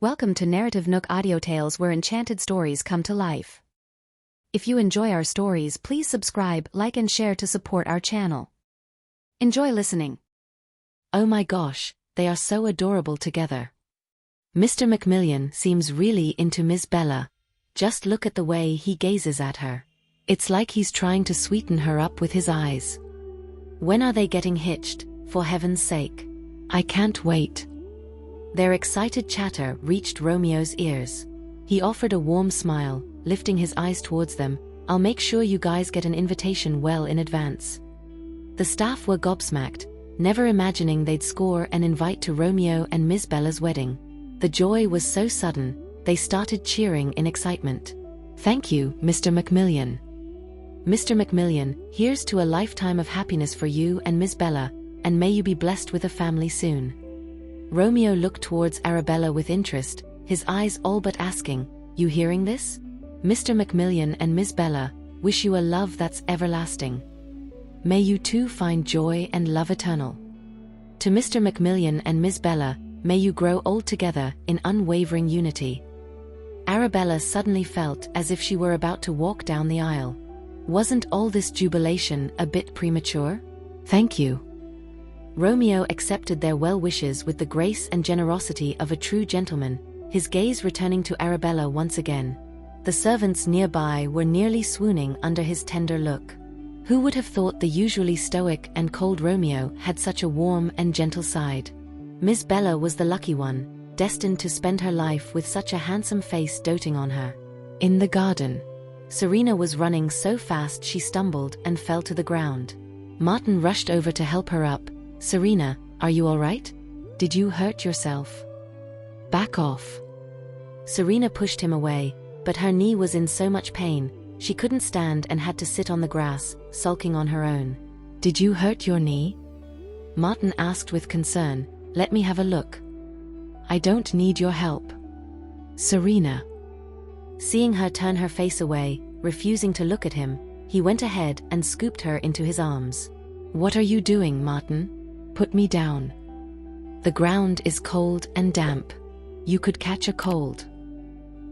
Welcome to NarrativeNook where enchanted stories come to life. If you enjoy our stories, please subscribe, like and share to support our channel. Enjoy listening. Oh my gosh, they are so adorable together. Mr. Macmillan seems really into Miss Bella. Just look at the way he gazes at her. It's like he's trying to sweeten her up with his eyes. When are they getting hitched, for heaven's sake? I can't wait. Their excited chatter reached Romeo's ears. He offered a warm smile, lifting his eyes towards them. I'll make sure you guys get an invitation well in advance. The staff were gobsmacked, never imagining they'd score an invite to Romeo and Miss Bella's wedding. The joy was so sudden, they started cheering in excitement. Thank you, Mr. Macmillan. Mr. Macmillan, here's to a lifetime of happiness for you and Miss Bella, and may you be blessed with a family soon. Romeo looked towards Arabella with interest, his eyes all but asking, You hearing this? Mr. Macmillan and Miss Bella, wish you a love that's everlasting. May you two find joy and love eternal. To Mr. Macmillan and Miss Bella, may you grow old together in unwavering unity. Arabella suddenly felt as if she were about to walk down the aisle. Wasn't all this jubilation a bit premature? Thank you. Romeo accepted their well wishes with the grace and generosity of a true gentleman, his gaze returning to Arabella once again. The servants nearby were nearly swooning under his tender look. Who would have thought the usually stoic and cold Romeo had such a warm and gentle side? Miss Bella was the lucky one, destined to spend her life with such a handsome face doting on her. In the garden, Serena was running so fast she stumbled and fell to the ground. Martin rushed over to help her up. Serena, are you all right? Did you hurt yourself? Back off. Serena pushed him away, but her knee was in so much pain, she couldn't stand and had to sit on the grass, sulking on her own. Did you hurt your knee? Martin asked with concern. Let me have a look. I don't need your help. Serena. Seeing her turn her face away, refusing to look at him, he went ahead and scooped her into his arms. What are you doing, Martin? Put me down. The ground is cold and damp. You could catch a cold.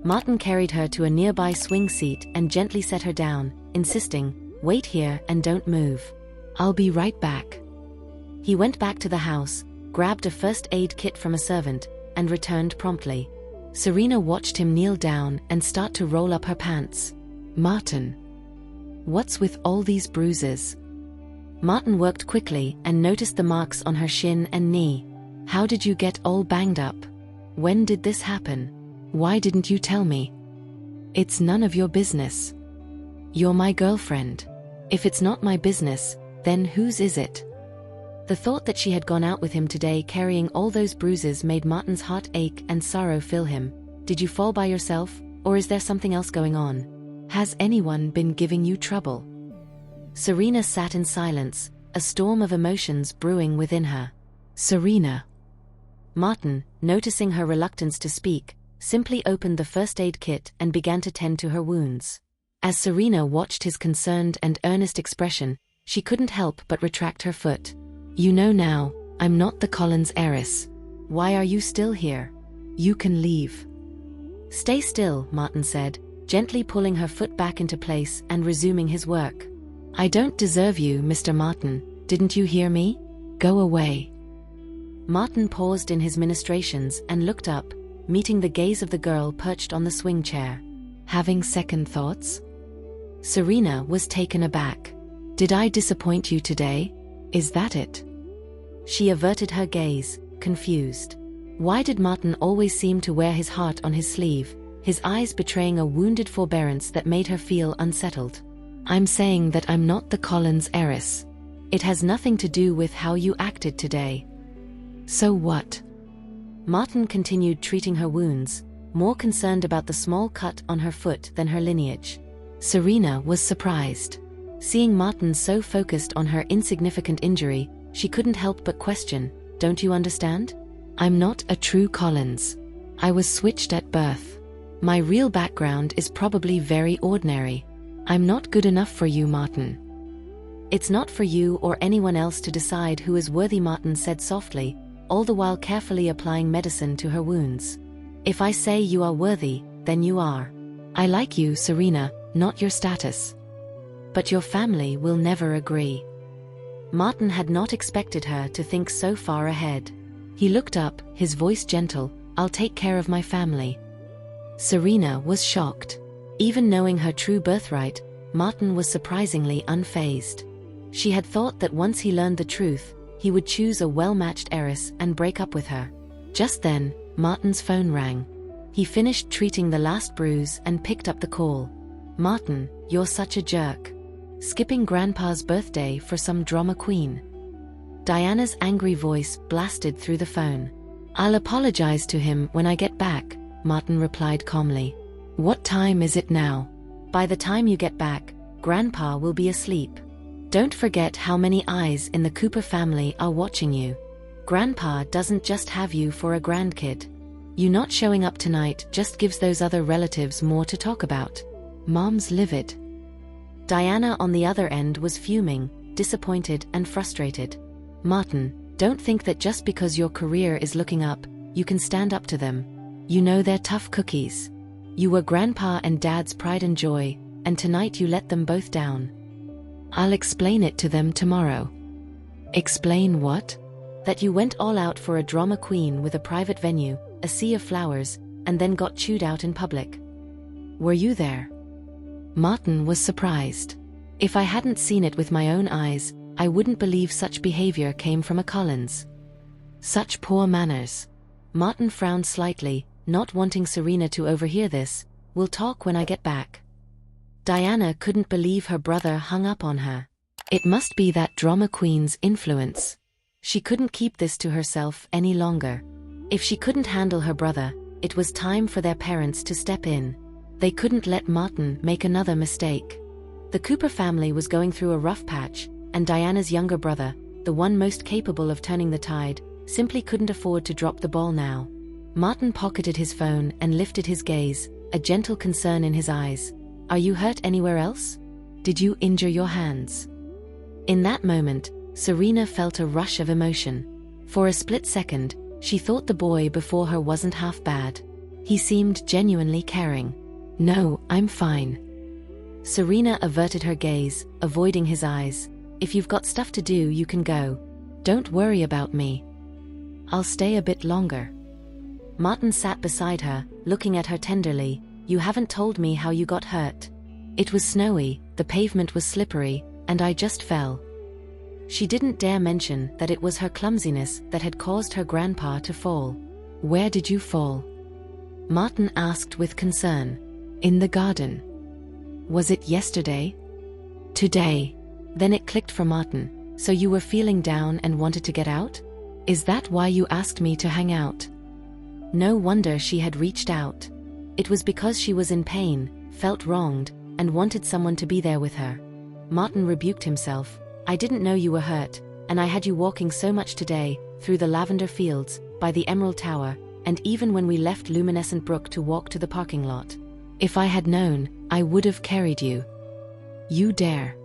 Martin carried her to a nearby swing seat and gently set her down, insisting, Wait here and don't move. I'll be right back. He went back to the house, grabbed a first aid kit from a servant, and returned promptly. Serena watched him kneel down and start to roll up her pants. Martin. What's with all these bruises? Martin worked quickly and noticed the marks on her shin and knee. How did you get all banged up? When did this happen? Why didn't you tell me? It's none of your business. You're my girlfriend. If it's not my business, then whose is it? The thought that she had gone out with him today carrying all those bruises made Martin's heart ache and sorrow fill him. Did you fall by yourself, or is there something else going on? Has anyone been giving you trouble? Serena sat in silence, a storm of emotions brewing within her. Serena. Martin, noticing her reluctance to speak, simply opened the first aid kit and began to tend to her wounds. As Serena watched his concerned and earnest expression, she couldn't help but retract her foot. You know now, I'm not the Collins heiress. Why are you still here? You can leave. Stay still, Martin said, gently pulling her foot back into place and resuming his work. I don't deserve you, Mr. Martin, didn't you hear me? Go away. Martin paused in his ministrations and looked up, meeting the gaze of the girl perched on the swing chair. Having second thoughts? Serena was taken aback. Did I disappoint you today? Is that it? She averted her gaze, confused. Why did Martin always seem to wear his heart on his sleeve, his eyes betraying a wounded forbearance that made her feel unsettled? I'm saying that I'm not the Collins heiress. It has nothing to do with how you acted today. So what? Martin continued treating her wounds, more concerned about the small cut on her foot than her lineage. Serena was surprised. Seeing Martin so focused on her insignificant injury, she couldn't help but question, Don't you understand? I'm not a true Collins. I was switched at birth. My real background is probably very ordinary. I'm not good enough for you, Martin. It's not for you or anyone else to decide who is worthy, Martin said softly, all the while carefully applying medicine to her wounds. If I say you are worthy, then you are. I like you, Serena, not your status. But your family will never agree. Martin had not expected her to think so far ahead. He looked up, his voice gentle. I'll take care of my family. Serena was shocked. Even knowing her true birthright, Martin was surprisingly unfazed. She had thought that once he learned the truth, he would choose a well-matched heiress and break up with her. Just then, Martin's phone rang. He finished treating the last bruise and picked up the call. Martin, you're such a jerk. Skipping Grandpa's birthday for some drama queen. Diana's angry voice blasted through the phone. I'll apologize to him when I get back, Martin replied calmly. What time is it now? By the time you get back, Grandpa will be asleep. Don't forget how many eyes in the Cooper family are watching you. Grandpa doesn't just have you for a grandkid. You not showing up tonight just gives those other relatives more to talk about. Mom's livid. Diana on the other end was fuming, disappointed and frustrated. Martin, don't think that just because your career is looking up, you can stand up to them. You know they're tough cookies. You were Grandpa and Dad's pride and joy, and tonight you let them both down. I'll explain it to them tomorrow. Explain what? That you went all out for a drama queen with a private venue, a sea of flowers, and then got chewed out in public. Were you there? Martin was surprised. If I hadn't seen it with my own eyes, I wouldn't believe such behavior came from a Collins. Such poor manners. Martin frowned slightly, not wanting Serena to overhear this. We'll talk when I get back. Diana couldn't believe her brother hung up on her. It must be that drama queen's influence. She couldn't keep this to herself any longer. If she couldn't handle her brother, it was time for their parents to step in. They couldn't let Martin make another mistake. The Cooper family was going through a rough patch, and Diana's younger brother, the one most capable of turning the tide, simply couldn't afford to drop the ball now. Martin pocketed his phone and lifted his gaze, a gentle concern in his eyes. Are you hurt anywhere else? Did you injure your hands? In that moment, Serena felt a rush of emotion. For a split second, she thought the boy before her wasn't half bad. He seemed genuinely caring. No, I'm fine. Serena averted her gaze, avoiding his eyes. If you've got stuff to do, you can go. Don't worry about me. I'll stay a bit longer. Martin sat beside her, looking at her tenderly. You haven't told me how you got hurt. It was snowy, the pavement was slippery, and I just fell. She didn't dare mention that it was her clumsiness that had caused her grandpa to fall. Where did you fall? Martin asked with concern. In the garden. Was it yesterday? Today. Then it clicked for Martin. So you were feeling down and wanted to get out? Is that why you asked me to hang out? No wonder she had reached out. It was because she was in pain, felt wronged, and wanted someone to be there with her. Martin rebuked himself. I didn't know you were hurt, and I had you walking so much today, through the lavender fields, by the Emerald Tower, and even when we left Luminescent Brook to walk to the parking lot. If I had known, I would have carried you. You dare.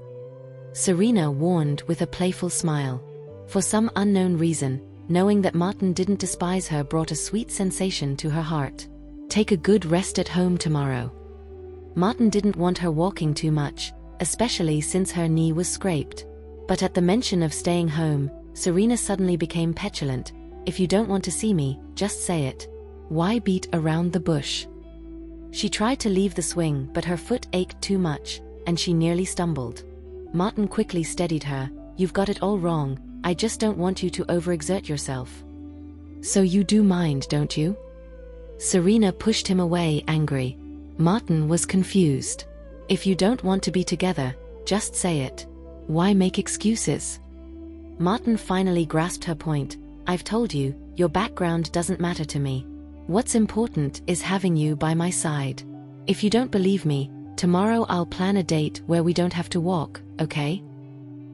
Serena warned with a playful smile. For some unknown reason, knowing that Martin didn't despise her brought a sweet sensation to her heart. Take a good rest at home tomorrow. Martin didn't want her walking too much, especially since her knee was scraped. But at the mention of staying home, Serena suddenly became petulant. If you don't want to see me, just say it. Why beat around the bush? She tried to leave the swing, but her foot ached too much, and she nearly stumbled. Martin quickly steadied her. You've got it all wrong, I just don't want you to overexert yourself. So you do mind, don't you? Serena pushed him away, angry. Martin was confused. If you don't want to be together, just say it. Why make excuses? Martin finally grasped her point. I've told you, your background doesn't matter to me. What's important is having you by my side. If you don't believe me, tomorrow I'll plan a date where we don't have to walk, okay?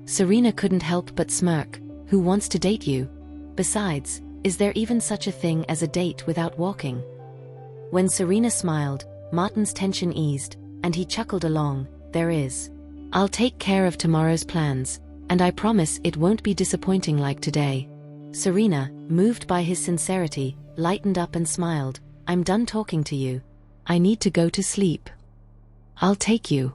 Serena couldn't help but smirk. Who wants to date you? Besides, is there even such a thing as a date without walking? When Serena smiled, Martin's tension eased, and he chuckled along. There is. I'll take care of tomorrow's plans, and I promise it won't be disappointing like today. Serena, moved by his sincerity, lightened up and smiled. I'm done talking to you. I need to go to sleep. I'll take you."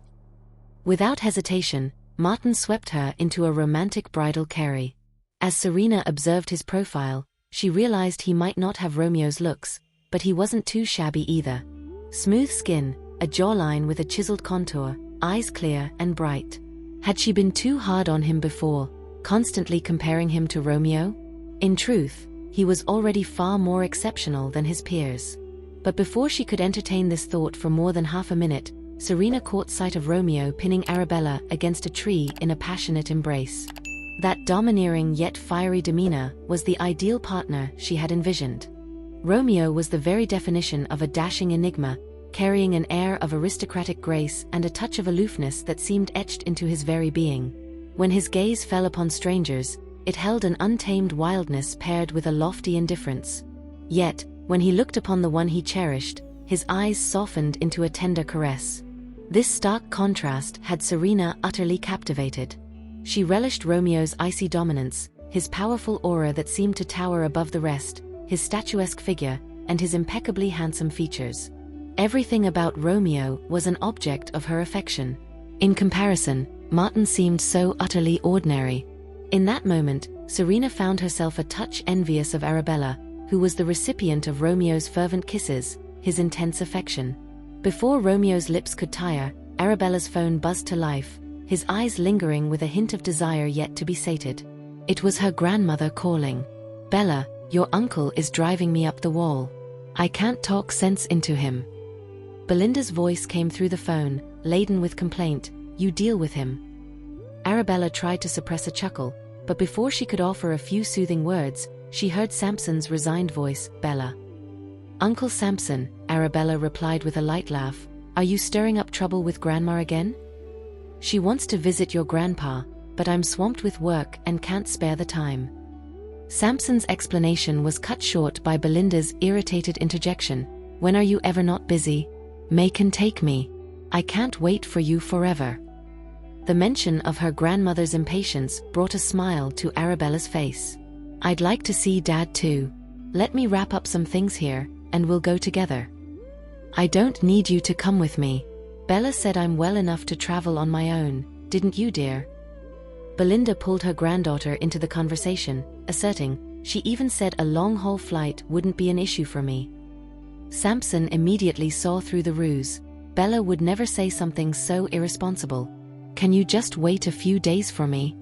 Without hesitation, Martin swept her into a romantic bridal carry. As Serena observed his profile, she realized he might not have Romeo's looks, but he wasn't too shabby either. Smooth skin, a jawline with a chiseled contour, eyes clear and bright. Had she been too hard on him before, constantly comparing him to Romeo? In truth, he was already far more exceptional than his peers. But before she could entertain this thought for more than half a minute, Serena caught sight of Romeo pinning Arabella against a tree in a passionate embrace. That domineering yet fiery demeanor was the ideal partner she had envisioned. Romeo was the very definition of a dashing enigma, carrying an air of aristocratic grace and a touch of aloofness that seemed etched into his very being. When his gaze fell upon strangers, it held an untamed wildness paired with a lofty indifference. Yet, when he looked upon the one he cherished, his eyes softened into a tender caress. This stark contrast had Serena utterly captivated. She relished Romeo's icy dominance, his powerful aura that seemed to tower above the rest, his statuesque figure, and his impeccably handsome features. Everything about Romeo was an object of her affection. In comparison, Martin seemed so utterly ordinary. In that moment, Serena found herself a touch envious of Arabella, who was the recipient of Romeo's fervent kisses, his intense affection. Before Romeo's lips could tire, Arabella's phone buzzed to life, his eyes lingering with a hint of desire yet to be sated. It was her grandmother calling. "Bella, your uncle is driving me up the wall. I can't talk sense into him." Belinda's voice came through the phone, laden with complaint. "You deal with him." Arabella tried to suppress a chuckle, but before she could offer a few soothing words, she heard Sampson's resigned voice, "Bella." "Uncle Sampson," Arabella replied with a light laugh, "are you stirring up trouble with Grandma again?" "She wants to visit your grandpa, but I'm swamped with work and can't spare the time." Sampson's explanation was cut short by Belinda's irritated interjection. "When are you ever not busy? May can take me. I can't wait for you forever." The mention of her grandmother's impatience brought a smile to Arabella's face. "I'd like to see Dad too. Let me wrap up some things here, and we'll go together." "I don't need you to come with me. Bella said I'm well enough to travel on my own, didn't you, dear?" Belinda pulled her granddaughter into the conversation, asserting, "She even said a long-haul flight wouldn't be an issue for me." Sampson immediately saw through the ruse. Bella would never say something so irresponsible. "Can you just wait a few days for me?"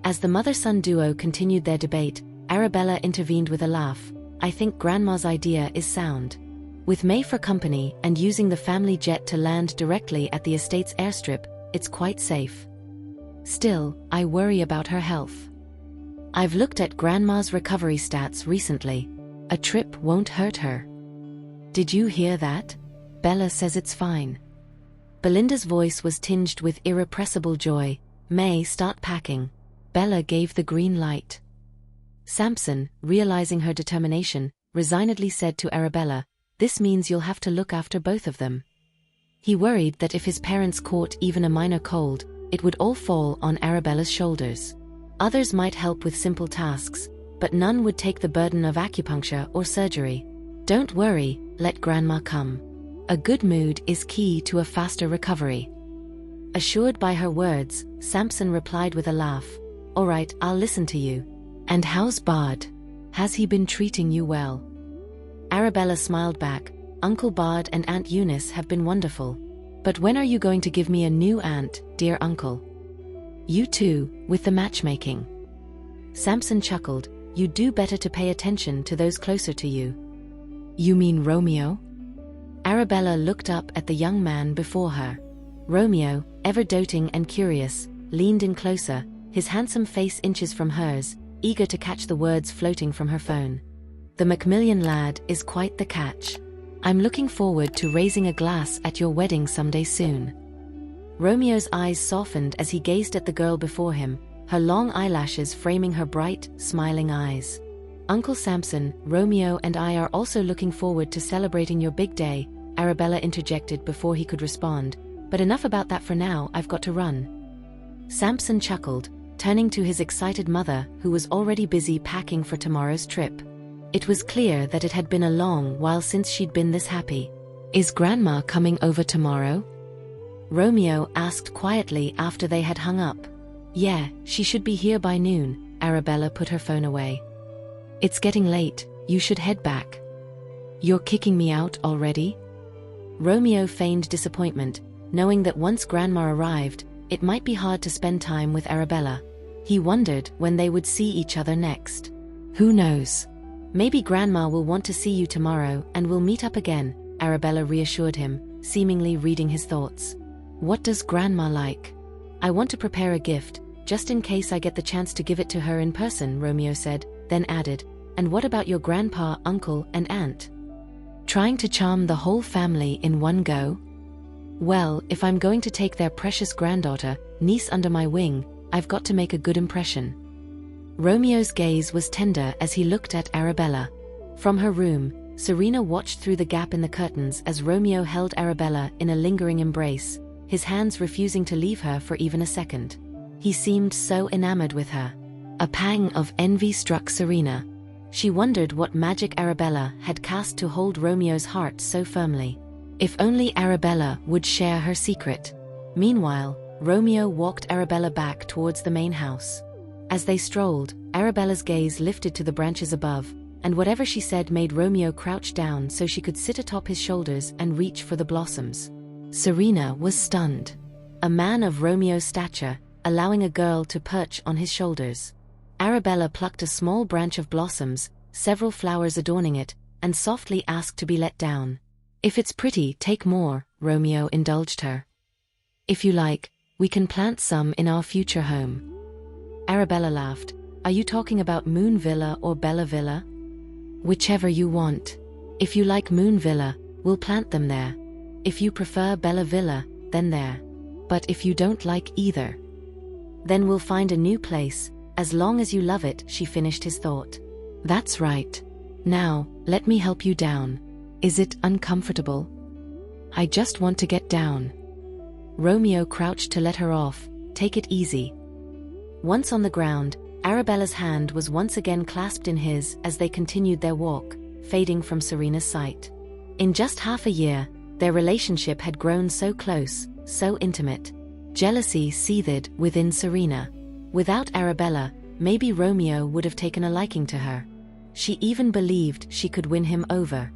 As the mother-son duo continued their debate, Arabella intervened with a laugh. "I think Grandma's idea is sound. With May for company and using the family jet to land directly at the estate's airstrip, it's quite safe. Still, I worry about her health. I've looked at Grandma's recovery stats recently. A trip won't hurt her." "Did you hear that? Bella says it's fine." Belinda's voice was tinged with irrepressible joy. "May, start packing." Bella gave the green light. Sampson, realizing her determination, resignedly said to Arabella, "This means you'll have to look after both of them." He worried that if his parents caught even a minor cold, it would all fall on Arabella's shoulders. Others might help with simple tasks, but none would take the burden of acupuncture or surgery. "Don't worry, let Grandma come. A good mood is key to a faster recovery." Assured by her words, Sampson replied with a laugh, "All right, I'll listen to you. And how's Bard? Has he been treating you well?" Arabella smiled back. "Uncle Bard and Aunt Eunice have been wonderful. But when are you going to give me a new aunt, dear uncle?" "You too, with the matchmaking." Sampson chuckled. "You'd do better to pay attention to those closer to you." "You mean Romeo?" Arabella looked up at the young man before her. Romeo, ever doting and curious, leaned in closer, his handsome face inches from hers, eager to catch the words floating from her phone. "The Macmillan lad is quite the catch. I'm looking forward to raising a glass at your wedding someday soon." Romeo's eyes softened as he gazed at the girl before him, her long eyelashes framing her bright, smiling eyes. "Uncle Sampson, Romeo and I are also looking forward to celebrating your big day," Arabella interjected before he could respond. "But enough about that for now, I've got to run." Sampson chuckled, turning to his excited mother, who was already busy packing for tomorrow's trip. It was clear that it had been a long while since she'd been this happy. "Is Grandma coming over tomorrow?" Romeo asked quietly after they had hung up. "Yeah, she should be here by noon," Arabella put her phone away. "It's getting late, you should head back." "You're kicking me out already?" Romeo feigned disappointment, knowing that once Grandma arrived, it might be hard to spend time with Arabella. He wondered when they would see each other next. "Who knows? Maybe Grandma will want to see you tomorrow and we'll meet up again," Arabella reassured him, seemingly reading his thoughts. "What does Grandma like?" "I want to prepare a gift, just in case I get the chance to give it to her in person," Romeo said, then added, "And what about your grandpa, uncle, and aunt? Trying to charm the whole family in one go?" "Well, if I'm going to take their precious granddaughter, niece under my wing, I've got to make a good impression." Romeo's gaze was tender as he looked at Arabella. From her room, Serena watched through the gap in the curtains as Romeo held Arabella in a lingering embrace, his hands refusing to leave her for even a second. He seemed so enamored with her. A pang of envy struck Serena. She wondered what magic Arabella had cast to hold Romeo's heart so firmly. If only Arabella would share her secret. Meanwhile, Romeo walked Arabella back towards the main house. As they strolled, Arabella's gaze lifted to the branches above, and whatever she said made Romeo crouch down so she could sit atop his shoulders and reach for the blossoms. Serena was stunned. A man of Romeo's stature, allowing a girl to perch on his shoulders. Arabella plucked a small branch of blossoms, several flowers adorning it, and softly asked to be let down. "If it's pretty, take more," Romeo indulged her. "If you like, we can plant some in our future home." Arabella laughed. "Are you talking about Moon Villa or Bella Villa?" "Whichever you want. If you like Moon Villa, we'll plant them there. If you prefer Bella Villa, then there. But if you don't like either, then we'll find a new place, as long as you love it," she finished his thought. "That's right. Now, let me help you down. Is it uncomfortable?" "I just want to get down." Romeo crouched to let her off. "Take it easy." Once on the ground, Arabella's hand was once again clasped in his as they continued their walk, fading from Serena's sight. In just half a year, their relationship had grown so close, so intimate. Jealousy seethed within Serena. Without Arabella, maybe Romeo would have taken a liking to her. She even believed she could win him over.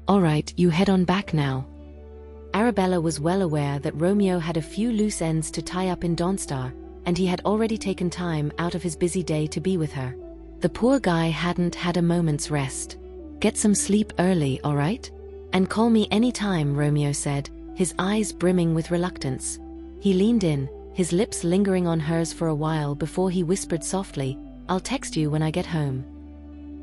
"All right, you head on back now." Arabella was well aware that Romeo had a few loose ends to tie up in Dawnstar, and he had already taken time out of his busy day to be with her. The poor guy hadn't had a moment's rest. "Get some sleep early, all right? And call me any time," Romeo said, his eyes brimming with reluctance. He leaned in, his lips lingering on hers for a while before he whispered softly, "I'll text you when I get home."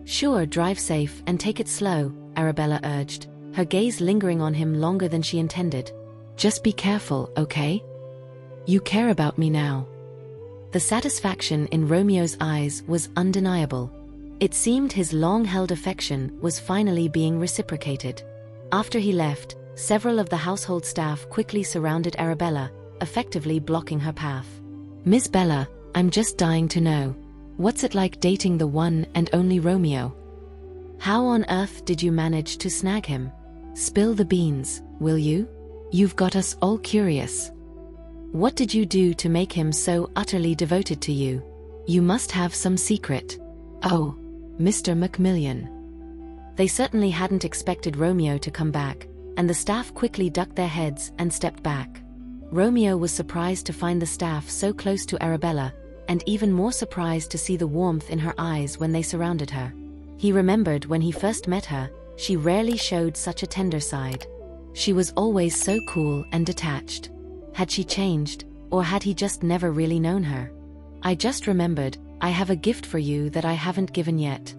"Sure, drive safe and take it slow," Arabella urged, her gaze lingering on him longer than she intended. "Just be careful, okay? You care about me now." The satisfaction in Romeo's eyes was undeniable. It seemed his long-held affection was finally being reciprocated. After he left, several of the household staff quickly surrounded Arabella, effectively blocking her path. "Miss Bella, I'm just dying to know. What's it like dating the one and only Romeo? How on earth did you manage to snag him? Spill the beans, will you? You've got us all curious. What did you do to make him so utterly devoted to you? You must have some secret." "Oh, Mr. Macmillan." They certainly hadn't expected Romeo to come back, and the staff quickly ducked their heads and stepped back. Romeo was surprised to find the staff so close to Arabella, and even more surprised to see the warmth in her eyes when they surrounded her. He remembered when he first met her, she rarely showed such a tender side. She was always so cool and detached. Had she changed, or had he just never really known her? "I just remembered, I have a gift for you that I haven't given yet."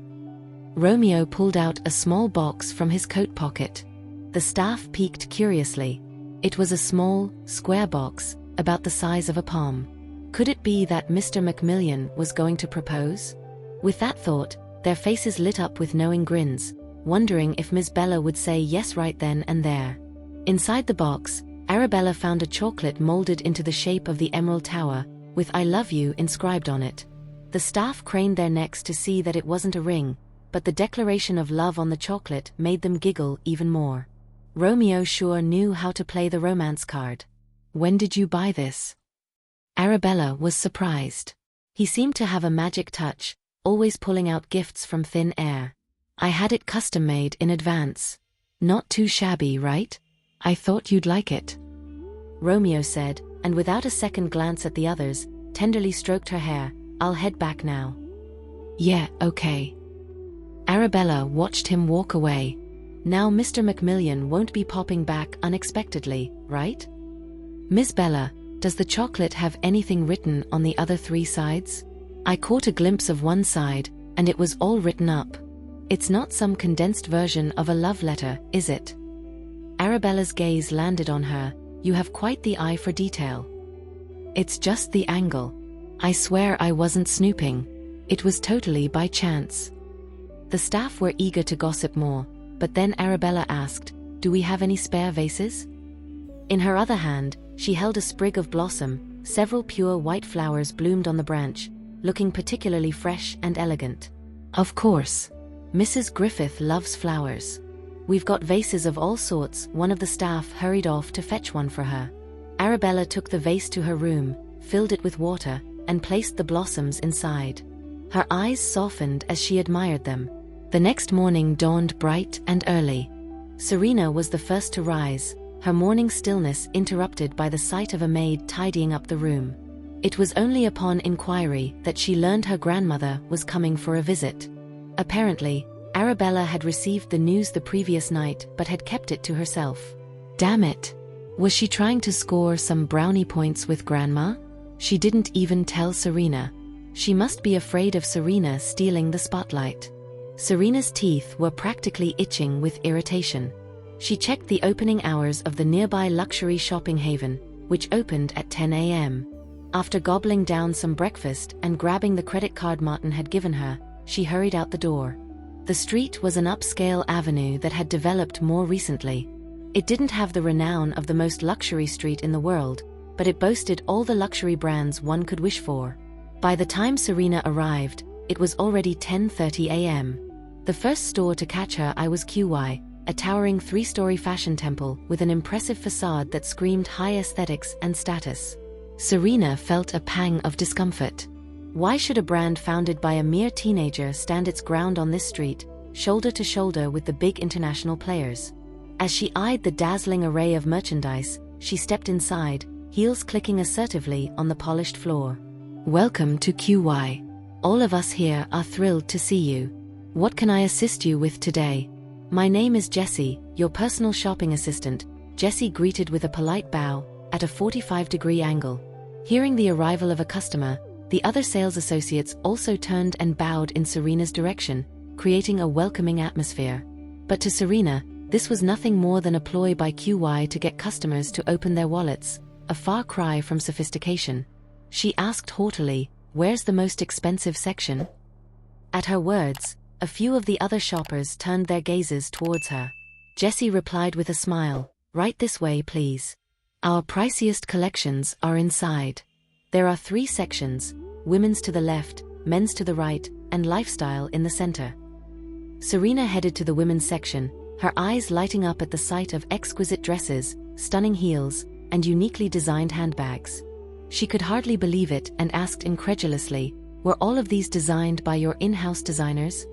Romeo pulled out a small box from his coat pocket. The staff peeked curiously. It was a small, square box, about the size of a palm. Could it be that Mr. Macmillan was going to propose? With that thought, their faces lit up with knowing grins, wondering if Miss Bella would say yes right then and there. Inside the box, Arabella found a chocolate molded into the shape of the Emerald Tower, with "I love you" inscribed on it. The staff craned their necks to see that it wasn't a ring, but the declaration of love on the chocolate made them giggle even more. Romeo sure knew how to play the romance card. "When did you buy this?" Arabella was surprised. He seemed to have a magic touch, always pulling out gifts from thin air. "I had it custom-made in advance. Not too shabby, right? I thought you'd like it," Romeo said, and without a second glance at the others, tenderly stroked her hair. "I'll head back now." "Yeah, okay." Arabella watched him walk away. Now Mr. Macmillan won't be popping back unexpectedly, right? "Miss Bella, does the chocolate have anything written on the other 3 sides? I caught a glimpse of one side, and it was all written up. It's not some condensed version of a love letter, is it?" Arabella's gaze landed on her. "You have quite the eye for detail." "It's just the angle. I swear I wasn't snooping. It was totally by chance." The staff were eager to gossip more, but then Arabella asked, "Do we have any spare vases?" In her other hand, she held a sprig of blossom. Several pure white flowers bloomed on the branch, looking particularly fresh and elegant. "Of course. Mrs. Griffith loves flowers. We've got vases of all sorts." One of the staff hurried off to fetch one for her. Arabella took the vase to her room, filled it with water, and placed the blossoms inside. Her eyes softened as she admired them. The next morning dawned bright and early. Serena was the first to rise, her morning stillness interrupted by the sight of a maid tidying up the room. It was only upon inquiry that she learned her grandmother was coming for a visit. Apparently, Arabella had received the news the previous night but had kept it to herself. Damn it! Was she trying to score some brownie points with Grandma? She didn't even tell Serena. She must be afraid of Serena stealing the spotlight. Serena's teeth were practically itching with irritation. She checked the opening hours of the nearby luxury shopping haven, which opened at 10 a.m. After gobbling down some breakfast and grabbing the credit card Martin had given her, she hurried out the door. The street was an upscale avenue that had developed more recently. It didn't have the renown of the most luxury street in the world, but it boasted all the luxury brands one could wish for. By the time Serena arrived, it was already 10:30 a.m. The first store to catch her eye was QY, a towering 3-story fashion temple with an impressive facade that screamed high aesthetics and status. Serena felt a pang of discomfort. Why should a brand founded by a mere teenager stand its ground on this street, shoulder to shoulder with the big international players? As she eyed the dazzling array of merchandise, she stepped inside, heels clicking assertively on the polished floor. "Welcome to QY. All of us here are thrilled to see you. What can I assist you with today?" "My name is Jessie, your personal shopping assistant," Jessie greeted with a polite bow, at a 45-degree angle. Hearing the arrival of a customer, the other sales associates also turned and bowed in Serena's direction, creating a welcoming atmosphere. But to Serena, this was nothing more than a ploy by QY to get customers to open their wallets, a far cry from sophistication. She asked haughtily, "Where's the most expensive section?" At her words, a few of the other shoppers turned their gazes towards her. Jessie replied with a smile, "Right this way, please. Our priciest collections are inside. There are 3 sections, women's to the left, men's to the right, and lifestyle in the center." Serena headed to the women's section, her eyes lighting up at the sight of exquisite dresses, stunning heels, and uniquely designed handbags. She could hardly believe it and asked incredulously, "Were all of these designed by your in-house designers?"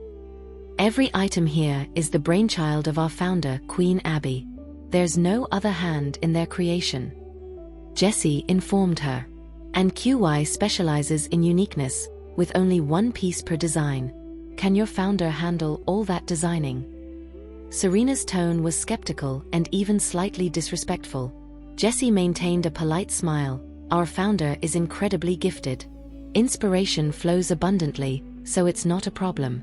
"Every item here is the brainchild of our founder, Queen Abby. There's no other hand in their creation," Jessie informed her. "And QY specializes in uniqueness, with only 1 piece per design. Can your founder handle all that designing?" Serena's tone was skeptical and even slightly disrespectful. Jessie maintained a polite smile. "Our founder is incredibly gifted. Inspiration flows abundantly, so it's not a problem."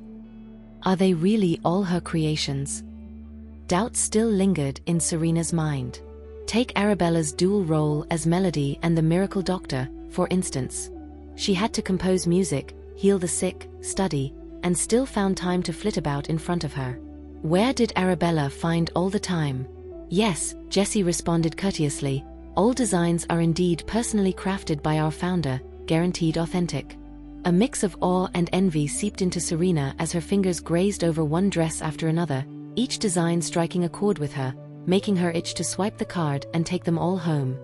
Are they really all her creations? Doubt still lingered in Serena's mind. Take Arabella's dual role as Melody and the Miracle Doctor, for instance. She had to compose music, heal the sick, study, and still found time to flit about in front of her. Where did Arabella find all the time? "Yes," Jessie responded courteously, "all designs are indeed personally crafted by our founder, guaranteed authentic." A mix of awe and envy seeped into Serena as her fingers grazed over one dress after another, each design striking a chord with her, making her itch to swipe the card and take them all home.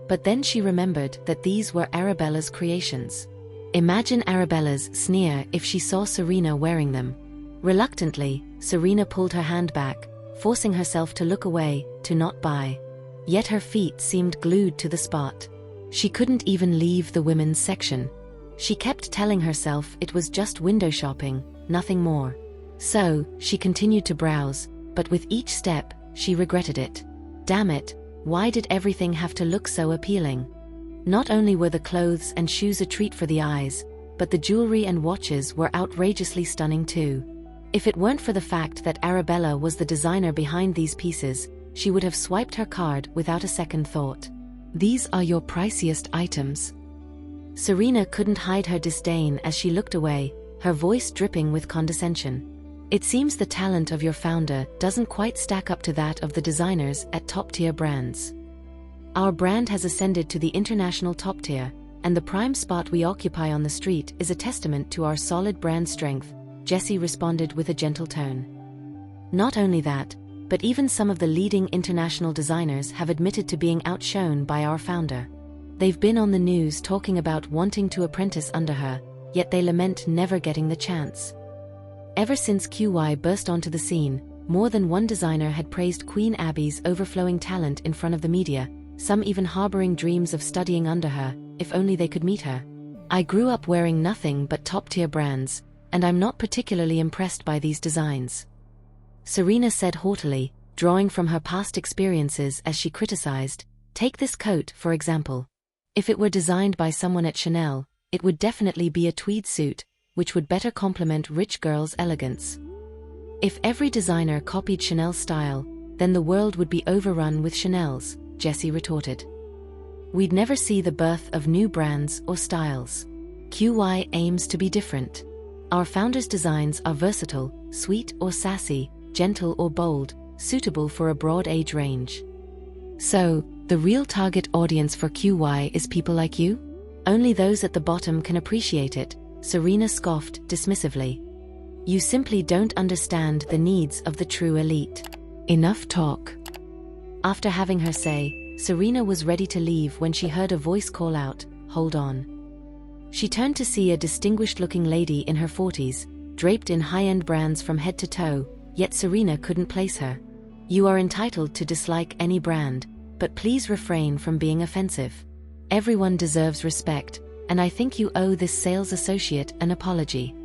But then she remembered that these were Arabella's creations. Imagine Arabella's sneer if she saw Serena wearing them. Reluctantly, Serena pulled her hand back, forcing herself to look away, to not buy. Yet her feet seemed glued to the spot. She couldn't even leave the women's section. She kept telling herself it was just window shopping, nothing more. So, she continued to browse, but with each step, she regretted it. Damn it, why did everything have to look so appealing? Not only were the clothes and shoes a treat for the eyes, but the jewelry and watches were outrageously stunning too. If it weren't for the fact that Arabella was the designer behind these pieces, she would have swiped her card without a second thought. These are your priciest items. Serena couldn't hide her disdain as she looked away, her voice dripping with condescension. It seems the talent of your founder doesn't quite stack up to that of the designers at top-tier brands. Our brand has ascended to the international top tier, and the prime spot we occupy on the street is a testament to our solid brand strength, Jessie responded with a gentle tone. Not only that, but even some of the leading international designers have admitted to being outshone by our founder. They've been on the news talking about wanting to apprentice under her, yet they lament never getting the chance. Ever since QY burst onto the scene, more than one designer had praised Queen Abby's overflowing talent in front of the media, some even harboring dreams of studying under her, if only they could meet her. I grew up wearing nothing but top-tier brands, and I'm not particularly impressed by these designs. Serena said haughtily, drawing from her past experiences as she criticized, take this coat, for example. If it were designed by someone at Chanel, it would definitely be a tweed suit, which would better complement rich girls' elegance. If every designer copied Chanel's style, then the world would be overrun with Chanels, Jessie retorted. We'd never see the birth of new brands or styles. QY aims to be different. Our founder's designs are versatile, sweet or sassy, gentle or bold, suitable for a broad age range. So, the real target audience for QY is people like you? Only those at the bottom can appreciate it, Serena scoffed dismissively. You simply don't understand the needs of the true elite. Enough talk. After having her say, Serena was ready to leave when she heard a voice call out, hold on. She turned to see a distinguished-looking lady in her 40s, draped in high-end brands from head to toe, yet Serena couldn't place her. You are entitled to dislike any brand, but please refrain from being offensive. Everyone deserves respect, and I think you owe this sales associate an apology.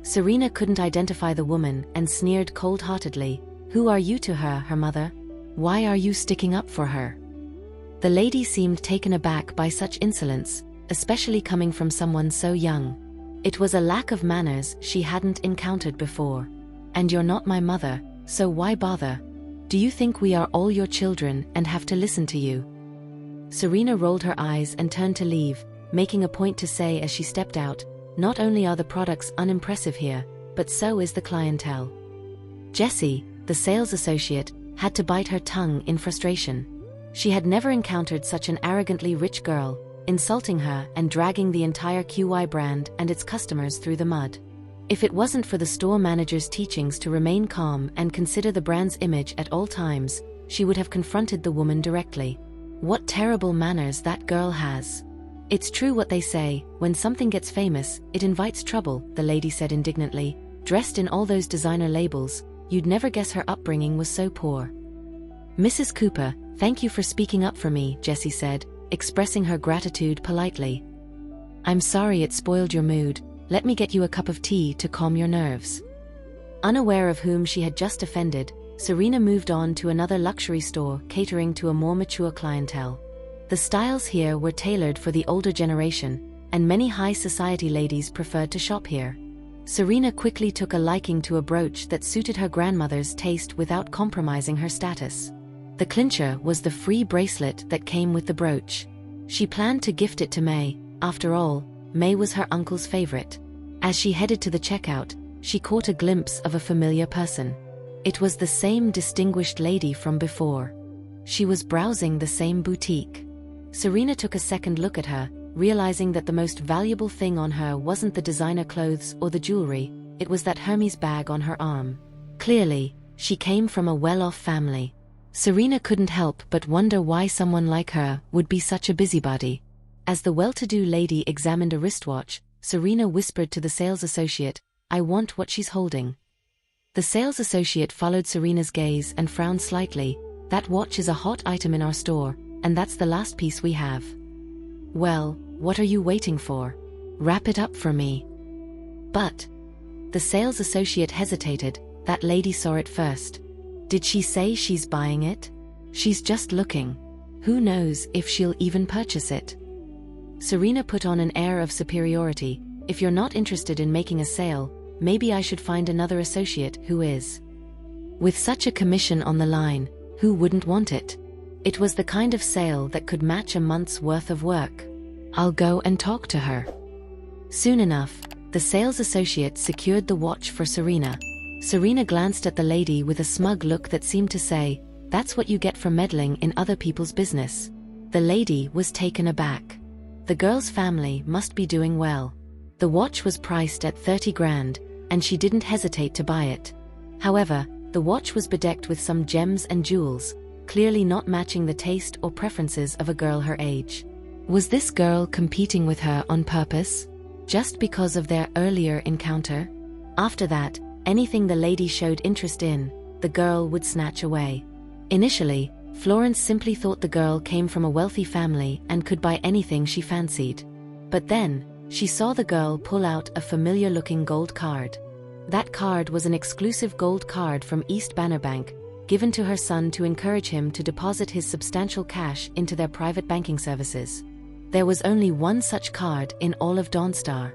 Serena couldn't identify the woman and sneered cold-heartedly, who are you to her, her mother? Why are you sticking up for her? The lady seemed taken aback by such insolence, especially coming from someone so young. It was a lack of manners she hadn't encountered before. And you're not my mother, so why bother? Do you think we are all your children and have to listen to you? Serena rolled her eyes and turned to leave, making a point to say as she stepped out, not only are the products unimpressive here, but so is the clientele. Jessie, the sales associate, had to bite her tongue in frustration. She had never encountered such an arrogantly rich girl, insulting her and dragging the entire QY brand and its customers through the mud. If it wasn't for the store manager's teachings to remain calm and consider the brand's image at all times, she would have confronted the woman directly. What terrible manners that girl has. It's true what they say, when something gets famous, it invites trouble, the lady said indignantly. Dressed in all those designer labels, you'd never guess her upbringing was so poor. Mrs. Cooper, thank you for speaking up for me, Jessie said, expressing her gratitude politely. I'm sorry it spoiled your mood, let me get you a cup of tea to calm your nerves. Unaware of whom she had just offended, Serena moved on to another luxury store catering to a more mature clientele. The styles here were tailored for the older generation, and many high society ladies preferred to shop here. Serena quickly took a liking to a brooch that suited her grandmother's taste without compromising her status. The clincher was the free bracelet that came with the brooch. She planned to gift it to May, after all, May was her uncle's favorite. As she headed to the checkout, she caught a glimpse of a familiar person. It was the same distinguished lady from before. She was browsing the same boutique. Serena took a second look at her, realizing that the most valuable thing on her wasn't the designer clothes or the jewelry, it was that Hermes bag on her arm. Clearly, she came from a well-off family. Serena couldn't help but wonder why someone like her would be such a busybody. As the well-to-do lady examined a wristwatch, Serena whispered to the sales associate, "I want what she's holding." The sales associate followed Serena's gaze and frowned slightly. "That watch is a hot item in our store, and that's the last piece we have." "Well, what are you waiting for? Wrap it up for me." "But..." The sales associate hesitated. "That lady saw it first. Did she say she's buying it? She's just looking. Who knows if she'll even purchase it?" Serena put on an air of superiority. "If you're not interested in making a sale, maybe I should find another associate who is." With such a commission on the line, who wouldn't want it? It was the kind of sale that could match a month's worth of work. "I'll go and talk to her." Soon enough, the sales associate secured the watch for Serena. Serena glanced at the lady with a smug look that seemed to say, "That's what you get for meddling in other people's business." The lady was taken aback. The girl's family must be doing well. The watch was priced at 30 grand, and she didn't hesitate to buy it. However, the watch was bedecked with some gems and jewels, clearly not matching the taste or preferences of a girl her age. Was this girl competing with her on purpose? Just because of their earlier encounter? After that, anything the lady showed interest in, the girl would snatch away. Initially, Florence simply thought the girl came from a wealthy family and could buy anything she fancied. But then, she saw the girl pull out a familiar-looking gold card. That card was an exclusive gold card from East Banner Bank, given to her son to encourage him to deposit his substantial cash into their private banking services. There was only one such card in all of Dawnstar.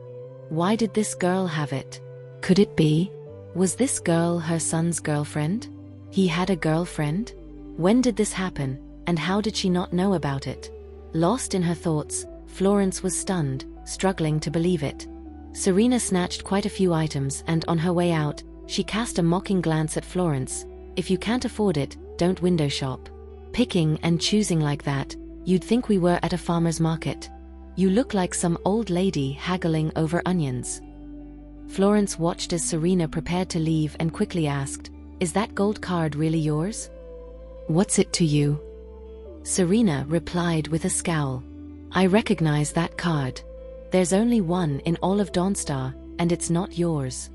Why did this girl have it? Could it be? Was this girl her son's girlfriend? He had a girlfriend? When did this happen, and how did she not know about it? Lost in her thoughts, Florence was stunned, struggling to believe it. Serena snatched quite a few items and on her way out, she cast a mocking glance at Florence. "If you can't afford it, don't window shop. Picking and choosing like that, you'd think we were at a farmer's market. You look like some old lady haggling over onions." Florence watched as Serena prepared to leave and quickly asked, "Is that gold card really yours?" "What's it to you?" Serena replied with a scowl. "I recognize that card. There's only one in all of Dawnstar, and it's not yours."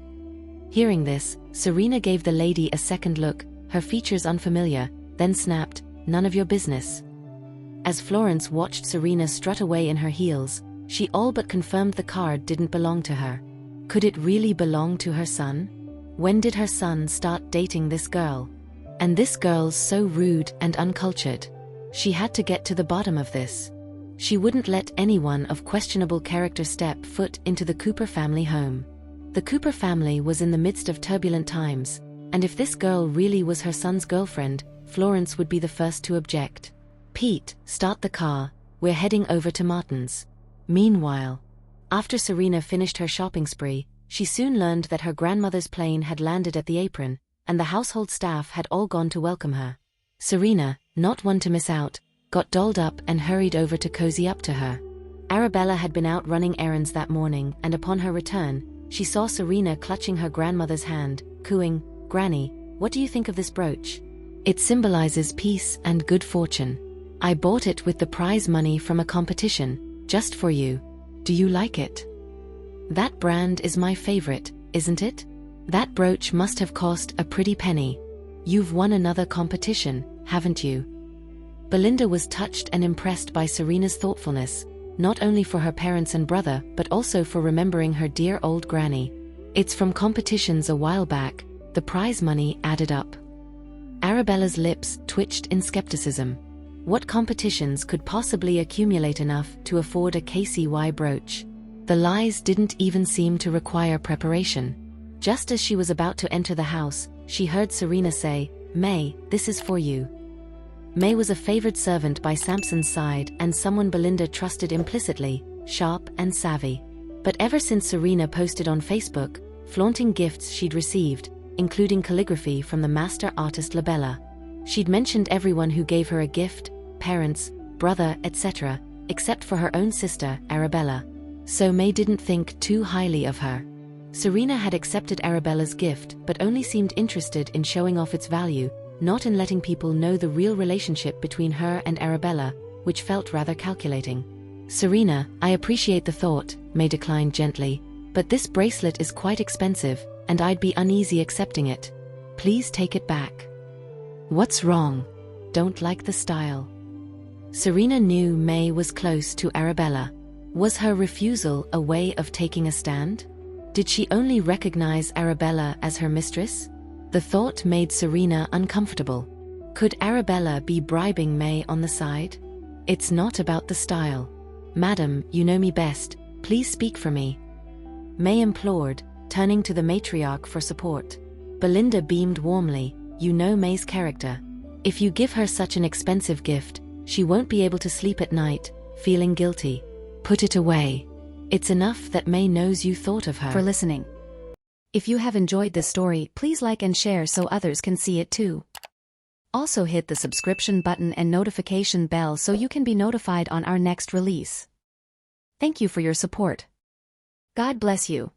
Hearing this, Serena gave the lady a second look, her features unfamiliar, then snapped, "None of your business." As Florence watched Serena strut away in her heels, she all but confirmed the card didn't belong to her. Could it really belong to her son? When did her son start dating this girl? And this girl's so rude and uncultured. She had to get to the bottom of this. She wouldn't let anyone of questionable character step foot into the Cooper family home. The Cooper family was in the midst of turbulent times, and if this girl really was her son's girlfriend, Florence would be the first to object. "Pete, start the car, we're heading over to Martin's." Meanwhile, after Serena finished her shopping spree, she soon learned that her grandmother's plane had landed at the apron, and the household staff had all gone to welcome her. Serena, not one to miss out, got dolled up and hurried over to cozy up to her. Arabella had been out running errands that morning, and upon her return, she saw Serena clutching her grandmother's hand, cooing, "Granny, what do you think of this brooch? It symbolizes peace and good fortune. I bought it with the prize money from a competition, just for you. Do you like it? That brand is my favorite, isn't it? That brooch must have cost a pretty penny. You've won another competition, haven't you?" Belinda was touched and impressed by Serena's thoughtfulness, not only for her parents and brother but also for remembering her dear old granny. "It's from competitions a while back," the prize money added up. Arabella's lips twitched in skepticism. What competitions could possibly accumulate enough to afford a KCY brooch? The lies didn't even seem to require preparation. Just as she was about to enter the house, she heard Serena say, "May, this is for you." May was a favored servant by Sampson's side and someone Belinda trusted implicitly, sharp and savvy. But ever since Serena posted on Facebook, flaunting gifts she'd received, including calligraphy from the master artist Labella, she'd mentioned everyone who gave her a gift, parents, brother, etc., except for her own sister, Arabella. So May didn't think too highly of her. Serena had accepted Arabella's gift but only seemed interested in showing off its value, not in letting people know the real relationship between her and Arabella, which felt rather calculating. "Serena, I appreciate the thought," May declined gently, "but this bracelet is quite expensive, and I'd be uneasy accepting it. Please take it back." "What's wrong? Don't like the style?" Serena knew May was close to Arabella. Was her refusal a way of taking a stand? Did she only recognize Arabella as her mistress? The thought made Serena uncomfortable. Could Arabella be bribing May on the side? "It's not about the style. Madam, you know me best, please speak for me," May implored, turning to the matriarch for support. Belinda beamed warmly. "You know May's character. If you give her such an expensive gift, she won't be able to sleep at night, feeling guilty. Put it away. It's enough that May knows you thought of her." For listening. If you have enjoyed this story, please like and share so others can see it too. Also hit the subscription button and notification bell so you can be notified on our next release. Thank you for your support. God bless you.